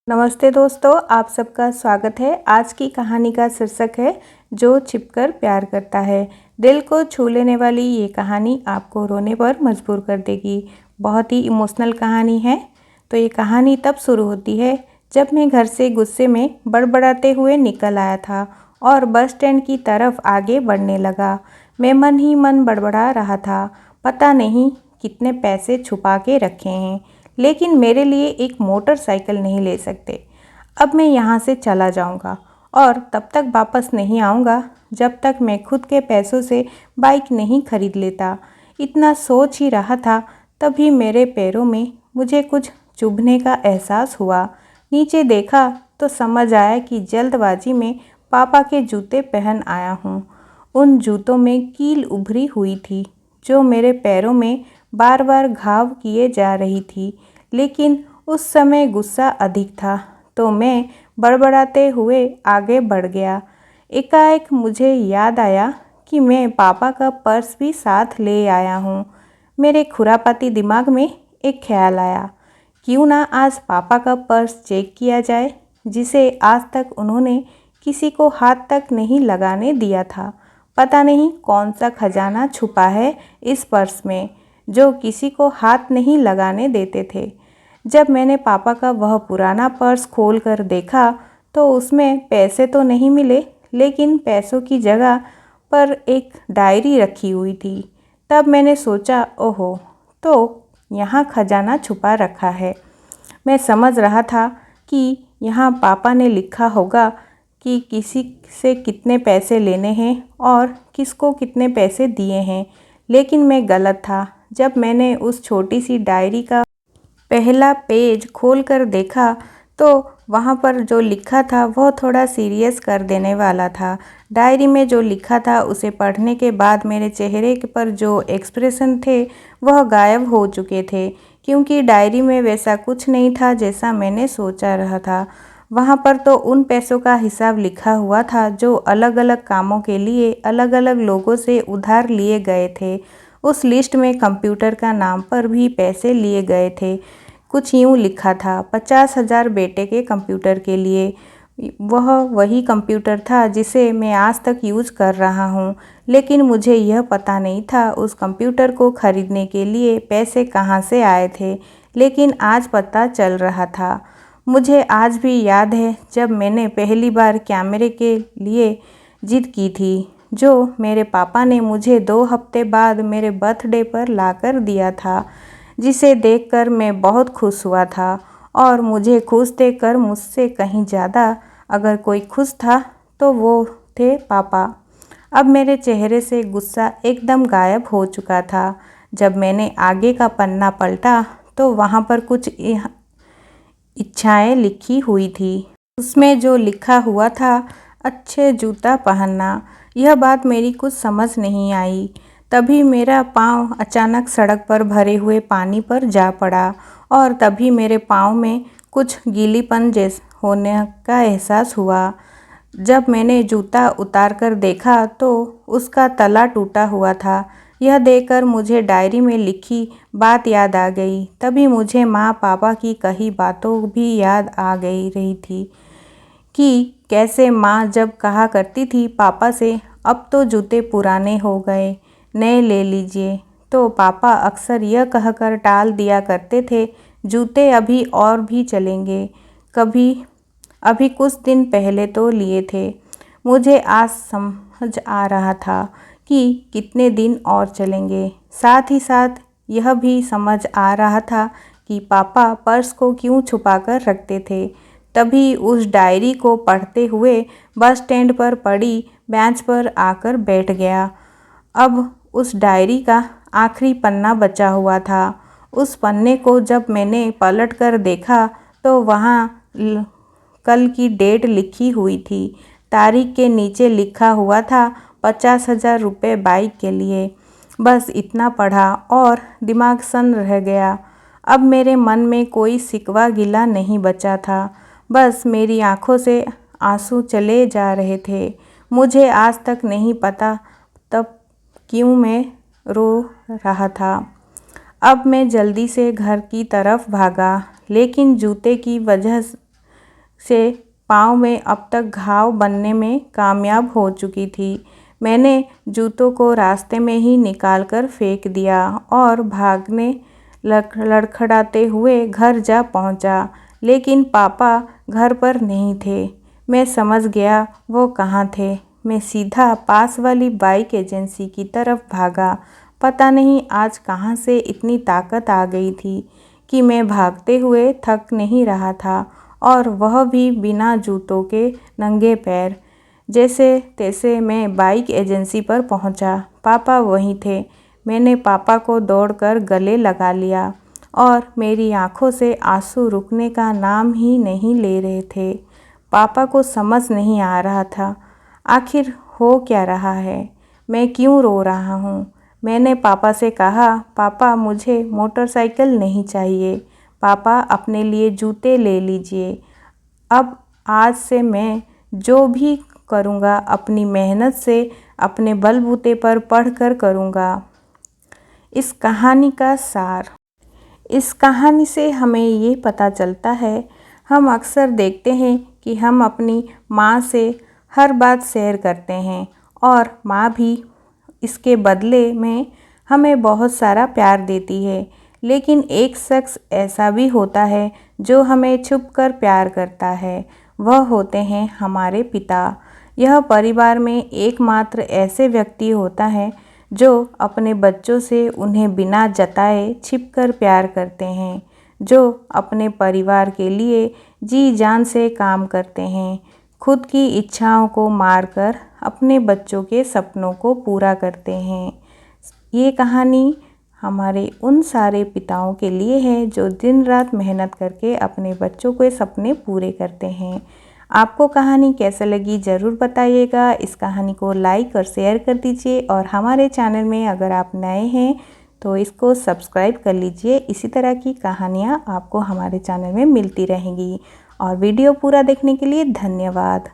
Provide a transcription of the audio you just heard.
नमस्ते दोस्तों, आप सबका स्वागत है। आज की कहानी का शीर्षक है जो छिपकर प्यार करता है। दिल को छू लेने वाली ये कहानी आपको रोने पर मजबूर कर देगी। बहुत ही इमोशनल कहानी है। तो ये कहानी तब शुरू होती है जब मैं घर से गुस्से में बड़बड़ाते हुए निकल आया था और बस स्टैंड की तरफ आगे बढ़ने लगा। मैं मन ही मन बड़बड़ा रहा था, पता नहीं कितने पैसे छुपा के रखे हैं, लेकिन मेरे लिए एक मोटरसाइकिल नहीं ले सकते। अब मैं यहाँ से चला जाऊँगा और तब तक वापस नहीं आऊँगा जब तक मैं खुद के पैसों से बाइक नहीं खरीद लेता। इतना सोच ही रहा था तभी मेरे पैरों में मुझे कुछ चुभने का एहसास हुआ। नीचे देखा तो समझ आया कि जल्दबाजी में पापा के जूते पहन आया हूँ। उन जूतों में कील उभरी हुई थी जो मेरे पैरों में बार बार घाव किए जा रही थी, लेकिन उस समय गुस्सा अधिक था तो मैं बड़बड़ाते हुए आगे बढ़ गया। एकाएक मुझे याद आया कि मैं पापा का पर्स भी साथ ले आया हूँ। मेरे खुरापाती दिमाग में एक ख्याल आया, क्यों ना आज पापा का पर्स चेक किया जाए, जिसे आज तक उन्होंने किसी को हाथ तक नहीं लगाने दिया था। पता नहीं कौन सा खजाना छुपा है इस पर्स में जो किसी को हाथ नहीं लगाने देते थे। जब मैंने पापा का वह पुराना पर्स खोल कर देखा तो उसमें पैसे तो नहीं मिले, लेकिन पैसों की जगह पर एक डायरी रखी हुई थी। तब मैंने सोचा, ओहो, तो यहाँ खजाना छुपा रखा है। मैं समझ रहा था कि यहाँ पापा ने लिखा होगा कि किसी से कितने पैसे लेने हैं और किसको कितने पैसे दिए हैं, लेकिन मैं गलत था। जब मैंने उस छोटी सी डायरी का पहला पेज खोलकर देखा तो वहाँ पर जो लिखा था वह थोड़ा सीरियस कर देने वाला था। डायरी में जो लिखा था उसे पढ़ने के बाद मेरे चेहरे पर जो एक्सप्रेशन थे वह गायब हो चुके थे, क्योंकि डायरी में वैसा कुछ नहीं था जैसा मैंने सोचा रहा था। वहाँ पर तो उन पैसों का हिसाब लिखा हुआ था जो अलग अलग कामों के लिए अलग अलग लोगों से उधार लिए गए थे। उस लिस्ट में कंप्यूटर का नाम पर भी पैसे लिए गए थे। कुछ यूँ लिखा था, 50,000 बेटे के कंप्यूटर के लिए। वह वही कंप्यूटर था जिसे मैं आज तक यूज़ कर रहा हूँ, लेकिन मुझे यह पता नहीं था उस कंप्यूटर को खरीदने के लिए पैसे कहाँ से आए थे। लेकिन आज पता चल रहा था। मुझे आज भी याद है जब मैंने पहली बार कैमरे के लिए जिद की थी, जो मेरे पापा ने मुझे 2 हफ्ते बाद मेरे बर्थडे पर लाकर दिया था, जिसे देखकर मैं बहुत खुश हुआ था। और मुझे खुश देखकर मुझसे कहीं ज़्यादा अगर कोई खुश था तो वो थे पापा। अब मेरे चेहरे से गुस्सा एकदम गायब हो चुका था। जब मैंने आगे का पन्ना पलटा तो वहाँ पर कुछ इच्छाएं लिखी हुई थी। उसमें जो लिखा हुआ था, अच्छे जूता पहनना। यह बात मेरी कुछ समझ नहीं आई। तभी मेरा पाँव अचानक सड़क पर भरे हुए पानी पर जा पड़ा और तभी मेरे पाँव में कुछ गीलीपन जैसा होने का एहसास हुआ। जब मैंने जूता उतार कर देखा तो उसका तला टूटा हुआ था। यह देखकर मुझे डायरी में लिखी बात याद आ गई। तभी मुझे माँ पापा की कही बातों भी याद आ गई रही थी कि कैसे माँ जब कहा करती थी पापा से, अब तो जूते पुराने हो गए, नए ले लीजिए, तो पापा अक्सर यह कहकर टाल दिया करते थे, जूते अभी और भी चलेंगे, कभी अभी कुछ दिन पहले तो लिए थे। मुझे आज समझ आ रहा था कि कितने दिन और चलेंगे। साथ ही साथ यह भी समझ आ रहा था कि पापा पर्स को क्यों छुपा कर रखते थे। तभी उस डायरी को पढ़ते हुए बस स्टैंड पर पड़ी बेंच पर आकर बैठ गया। अब उस डायरी का आखिरी पन्ना बचा हुआ था। उस पन्ने को जब मैंने पलट कर देखा तो वहाँ कल की डेट लिखी हुई थी। तारीख के नीचे लिखा हुआ था 50,000 रुपये बाइक के लिए। बस इतना पढ़ा और दिमाग सन रह गया। अब मेरे मन में कोई शिकवा गिला नहीं बचा था, बस मेरी आंखों से आंसू चले जा रहे थे। मुझे आज तक नहीं पता तब क्यों मैं रो रहा था। अब मैं जल्दी से घर की तरफ भागा, लेकिन जूते की वजह से पाँव में अब तक घाव बनने में कामयाब हो चुकी थी। मैंने जूतों को रास्ते में ही निकालकर फेंक दिया और भागने लड़खड़ाते हुए घर जा पहुंचा। लेकिन पापा घर पर नहीं थे। मैं समझ गया वो कहाँ थे। मैं सीधा पास वाली बाइक एजेंसी की तरफ भागा। पता नहीं आज कहाँ से इतनी ताकत आ गई थी कि मैं भागते हुए थक नहीं रहा था, और वह भी बिना जूतों के नंगे पैर। जैसे तैसे मैं बाइक एजेंसी पर पहुंचा। पापा वहीं थे। मैंने पापा को दौड़कर गले लगा लिया और मेरी आंखों से आंसू रुकने का नाम ही नहीं ले रहे थे। पापा को समझ नहीं आ रहा था आखिर हो क्या रहा है, मैं क्यों रो रहा हूँ। मैंने पापा से कहा, पापा मुझे मोटरसाइकिल नहीं चाहिए, पापा अपने लिए जूते ले लीजिए। अब आज से मैं जो भी करूँगा अपनी मेहनत से अपने बलबूते पर पढ़कर करूँगा। इस कहानी का सार। इस कहानी से हमें ये पता चलता है, हम अक्सर देखते हैं कि हम अपनी माँ से हर बात शेयर करते हैं और माँ भी इसके बदले में हमें बहुत सारा प्यार देती है। लेकिन एक शख्स ऐसा भी होता है जो हमें छुपकर प्यार करता है, वह होते हैं हमारे पिता। यह परिवार में एकमात्र ऐसे व्यक्ति होता है जो अपने बच्चों से उन्हें बिना जताए छिपकर प्यार करते हैं, जो अपने परिवार के लिए जी जान से काम करते हैं, खुद की इच्छाओं को मारकर अपने बच्चों के सपनों को पूरा करते हैं। ये कहानी हमारे उन सारे पिताओं के लिए है जो दिन रात मेहनत करके अपने बच्चों के सपने पूरे करते हैं। आपको कहानी कैसे लगी ज़रूर बताइएगा। इस कहानी को लाइक और शेयर कर दीजिए, और हमारे चैनल में अगर आप नए हैं तो इसको सब्सक्राइब कर लीजिए। इसी तरह की कहानियाँ आपको हमारे चैनल में मिलती रहेंगी। और वीडियो पूरा देखने के लिए धन्यवाद।